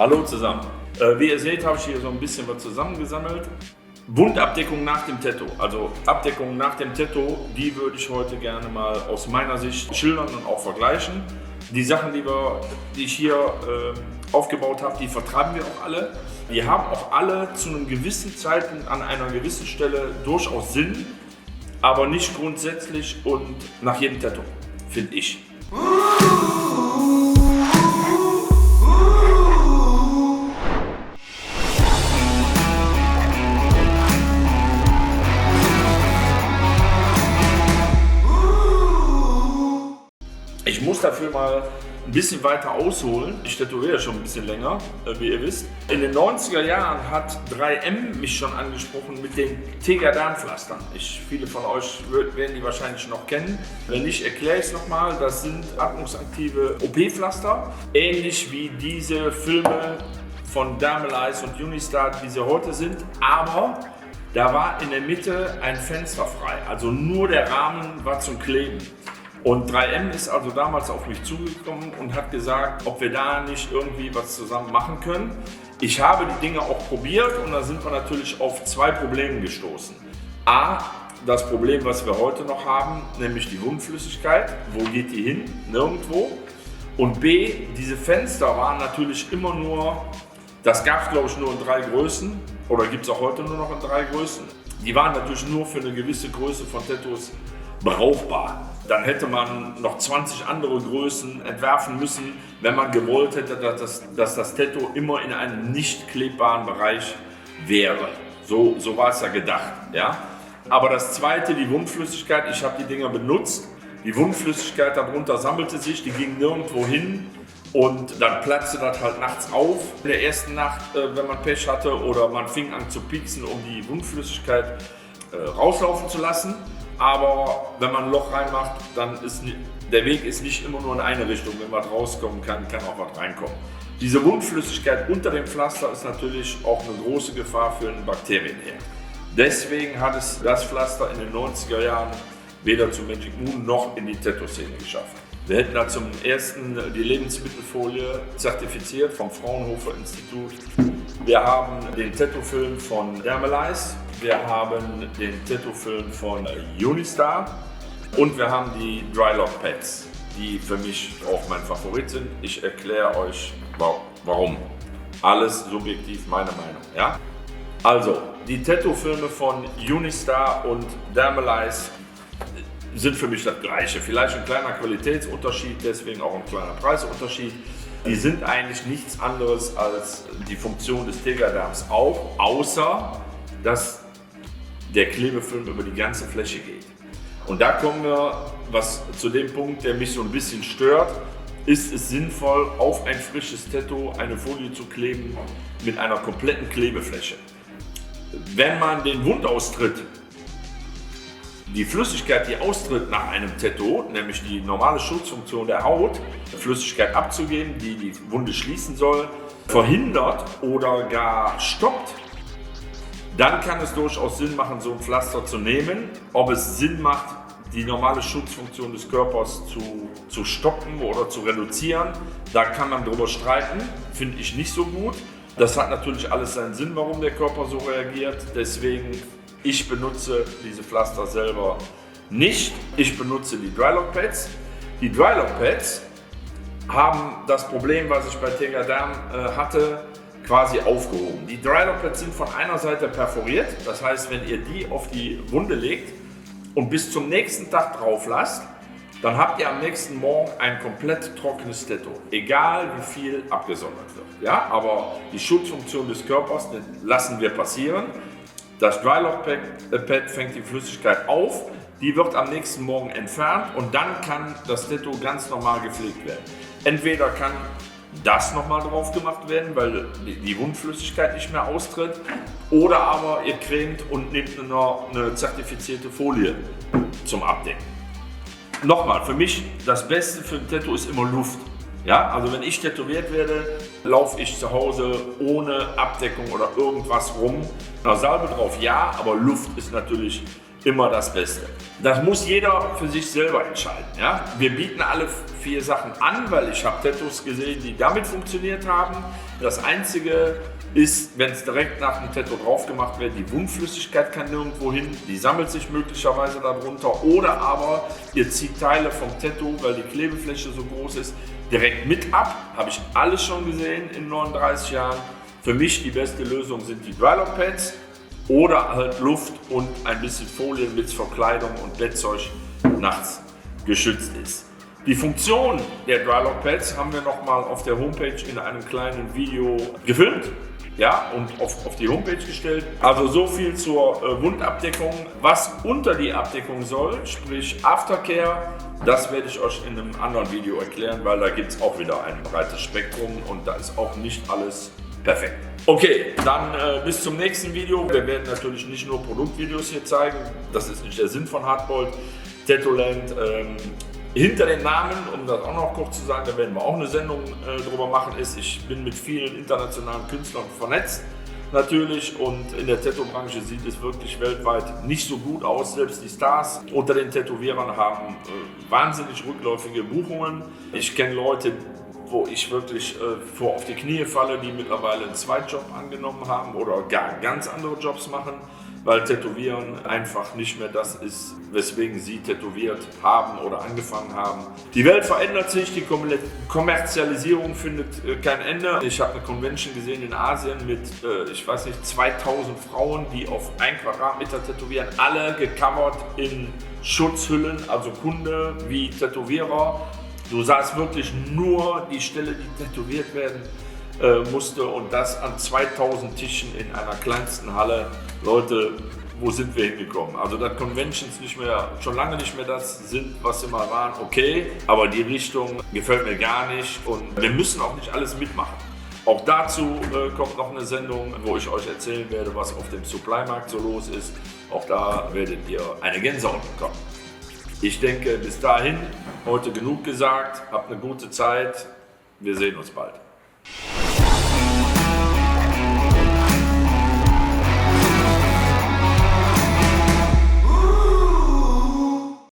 Hallo zusammen. Wie ihr seht, habe ich hier so ein bisschen was zusammengesammelt. Wundabdeckung nach dem Tattoo. Also Abdeckung nach dem Tattoo, die würde ich heute gerne mal aus meiner Sicht schildern und auch vergleichen. Die Sachen, die ich hier aufgebaut habe, die vertreiben wir auch alle. Die haben auch alle zu einem gewissen Zeitpunkt an einer gewissen Stelle durchaus Sinn, aber nicht grundsätzlich und nach jedem Tattoo, finde ich. Ich muss dafür mal ein bisschen weiter ausholen. Ich tätowiere schon ein bisschen länger, wie ihr wisst. In den 90er Jahren hat 3M mich schon angesprochen mit den Tegaderm-Pflastern. Viele von euch werden die wahrscheinlich noch kennen. Wenn nicht, erkläre ich es nochmal. Das sind atmungsaktive OP-Pflaster, ähnlich wie diese Filme von Dermalize und Unistar, wie sie heute sind. Aber da war in der Mitte ein Fenster frei, also nur der Rahmen war zum Kleben. Und 3M ist also damals auf mich zugekommen und hat gesagt, ob wir da nicht irgendwie was zusammen machen können. Ich habe die Dinge auch probiert und da sind wir natürlich auf zwei Probleme gestoßen. A, das Problem, was wir heute noch haben, nämlich die Wundflüssigkeit. Wo geht die hin? Nirgendwo. Und B, diese Fenster waren natürlich immer nur, das gab es glaube ich nur in 3 Größen oder gibt es auch heute nur noch in 3 Größen. Die waren natürlich nur für eine gewisse Größe von Tattoos brauchbar. Dann hätte man noch 20 andere Größen entwerfen müssen, wenn man gewollt hätte, dass das Tattoo immer in einem nicht klebbaren Bereich wäre. So war es ja gedacht. Ja? Aber das zweite, die Wundflüssigkeit, ich habe die Dinger benutzt. Die Wundflüssigkeit darunter sammelte sich, die ging nirgendwo hin und dann platzte das halt nachts auf. In der ersten Nacht, wenn man Pech hatte oder man fing an zu pieksen, um die Wundflüssigkeit rauslaufen zu lassen. Aber wenn man ein Loch reinmacht, dann ist der Weg ist nicht immer nur in eine Richtung. Wenn was rauskommen kann, kann auch was reinkommen. Diese Wundflüssigkeit unter dem Pflaster ist natürlich auch eine große Gefahr für einen Bakterienherd. Deswegen hat es das Pflaster in den 90er Jahren weder zu Magic Moon noch in die Tattoo-Szene geschafft. Wir hätten da zum ersten die Lebensmittelfolie zertifiziert vom Fraunhofer Institut. Wir haben den Tattoo-Film von Dermalize. Wir haben den Tattoo-Film von Unistar und wir haben die Drylock Pads, die für mich auch mein Favorit sind. Ich erkläre euch warum. Alles subjektiv, meine Meinung. Ja? Also, die Tattoo-Filme von Unistar und Dermalize sind für mich das Gleiche. Vielleicht ein kleiner Qualitätsunterschied, deswegen auch ein kleiner Preisunterschied. Die sind eigentlich nichts anderes als die Funktion des Tegaderms auch, außer dass der Klebefilm über die ganze Fläche geht. Und da kommen wir zu dem Punkt, der mich so ein bisschen stört. Ist es sinnvoll, auf ein frisches Tattoo eine Folie zu kleben mit einer kompletten Klebefläche? Wenn man den Wundaustritt, die Flüssigkeit, die austritt nach einem Tattoo, nämlich die normale Schutzfunktion der Haut, Flüssigkeit abzugeben, die die Wunde schließen soll, verhindert oder gar stoppt, dann kann es durchaus Sinn machen, so ein Pflaster zu nehmen. Ob es Sinn macht, die normale Schutzfunktion des Körpers zu stoppen oder zu reduzieren, da kann man drüber streiten, finde ich nicht so gut. Das hat natürlich alles seinen Sinn, warum der Körper so reagiert. Deswegen, ich benutze diese Pflaster selber nicht. Ich benutze die Drylock Pads. Die Drylock Pads haben das Problem, was ich bei Tegaderm hatte, quasi aufgehoben. Die Drylock Pads sind von einer Seite perforiert, das heißt, wenn ihr die auf die Wunde legt und bis zum nächsten Tag drauf lasst, dann habt ihr am nächsten Morgen ein komplett trockenes Tattoo, egal wie viel abgesondert wird. Ja, aber die Schutzfunktion des Körpers lassen wir passieren. Das Drylock Pad fängt die Flüssigkeit auf, die wird am nächsten Morgen entfernt und dann kann das Tattoo ganz normal gepflegt werden. Entweder kann das nochmal drauf gemacht werden, weil die Wundflüssigkeit nicht mehr austritt. Oder aber ihr cremt und nehmt eine zertifizierte Folie zum Abdecken. Nochmal, für mich das Beste für ein Tattoo ist immer Luft. Ja, also wenn ich tätowiert werde, laufe ich zu Hause ohne Abdeckung oder irgendwas rum. Salbe drauf ja, aber Luft ist natürlich immer das Beste. Das muss jeder für sich selber entscheiden. Ja? Wir bieten alle 4 Sachen an, weil ich habe Tattoos gesehen, die damit funktioniert haben. Das Einzige ist, wenn es direkt nach dem Tattoo drauf gemacht wird, die Wundflüssigkeit kann nirgendwo hin, die sammelt sich möglicherweise darunter, oder aber ihr zieht Teile vom Tattoo, weil die Klebefläche so groß ist, direkt mit ab. Habe ich alles schon gesehen in 39 Jahren. Für mich die beste Lösung sind die Drylock Pads oder halt Luft und ein bisschen Folie mit Verkleidung und Bettzeug nachts geschützt ist. Die Funktion der Drylock Pads haben wir nochmal auf der Homepage in einem kleinen Video gefilmt. Ja, und auf die Homepage gestellt. Also so viel zur Wundabdeckung. Was unter die Abdeckung soll, sprich Aftercare, das werde ich euch in einem anderen Video erklären, weil da gibt es auch wieder ein breites Spektrum und da ist auch nicht alles perfekt. Okay, dann bis zum nächsten Video. Wir werden natürlich nicht nur Produktvideos hier zeigen, das ist nicht der Sinn von Hardboiled. Tattooland. Hinter den Namen, um das auch noch kurz zu sagen, da werden wir auch eine Sendung drüber machen, ist, ich bin mit vielen internationalen Künstlern vernetzt natürlich, und in der Tattoo-Branche sieht es wirklich weltweit nicht so gut aus. Selbst die Stars unter den Tätowierern haben wahnsinnig rückläufige Buchungen. Ich kenne Leute, wo ich wirklich vor auf die Knie falle, die mittlerweile einen Zweitjob angenommen haben oder gar ganz andere Jobs machen, weil Tätowieren einfach nicht mehr das ist, weswegen sie tätowiert haben oder angefangen haben. Die Welt verändert sich, die Kommerzialisierung findet kein Ende. Ich habe eine Convention gesehen in Asien mit, ich weiß nicht, 2000 Frauen, die auf 1 Quadratmeter tätowieren, alle gecovert in Schutzhüllen, also Kunde wie Tätowierer. Du sahst wirklich nur die Stelle, die tätowiert werden musste, und das an 2000 Tischen in einer kleinsten Halle. Leute, wo sind wir hingekommen? Also, dass Conventions schon lange nicht mehr das sind, was sie mal waren, okay, aber die Richtung gefällt mir gar nicht und wir müssen auch nicht alles mitmachen. Auch dazu kommt noch eine Sendung, wo ich euch erzählen werde, was auf dem Supply-Markt so los ist. Auch da werdet ihr eine Gänsehaut bekommen. Ich denke, bis dahin, heute genug gesagt, habt eine gute Zeit, wir sehen uns bald.